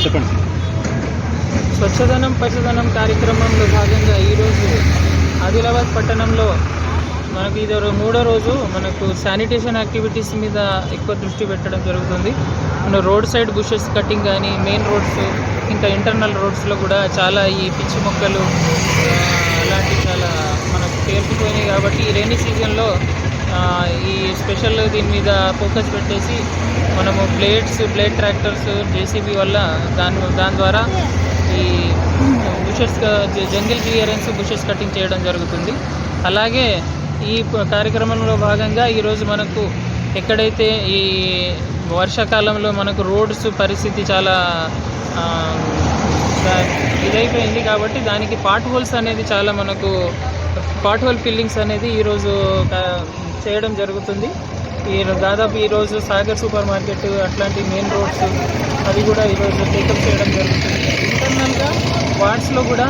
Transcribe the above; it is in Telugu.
చెప్పండి. స్వచ్ఛదనం పచ్చదనం కార్యక్రమంలో భాగంగా ఈరోజు ఆదిలాబాద్ పట్టణంలో మనకు ఇది మూడో రోజు మనకు శానిటేషన్ యాక్టివిటీస్ మీద ఎక్కువ దృష్టి పెట్టడం జరుగుతుంది. మన రోడ్ సైడ్ బుషెస్ కటింగ్ కానీ మెయిన్ రోడ్స్ ఇంకా ఇంటర్నల్ రోడ్స్లో కూడా చాలా ఈ పిచ్చి మొక్కలు అలాంటివి చాలా మనకు పేరుకుపోయినాయి. కాబట్టి ఈ రైనీ సీజన్లో ఈ స్పెషల్ దీని మీద ఫోకస్ పెట్టేసి మనము బ్లేడ్ ట్రాక్టర్స్ జేసీబీ వల్ల దాని ద్వారా ఈ bushes jungle clearance bushes cutting చేయడం జరుగుతుంది. అలాగే ఈ కార్యక్రమంలో భాగంగా ఈరోజు మనకు ఎక్కడైతే ఈ వర్షాకాలంలో మనకు రోడ్స్ పరిస్థితి చాలా ఇదైపోయింది కాబట్టి దానికి పాట్ హోల్స్ అనేది చాలా మనకు పాట్ హోల్ ఫిల్లింగ్స్ అనేది ఈరోజు చేయడం జరుగుతుంది. దాదాపు ఈరోజు సాగర్ సూపర్ మార్కెట్ అట్లాంటి మెయిన్ రోడ్స్ అవి కూడా ఈరోజు టేకప్ చేయడం జరుగుతుంది. ఇంటర్నల్గా వార్డ్స్లో కూడా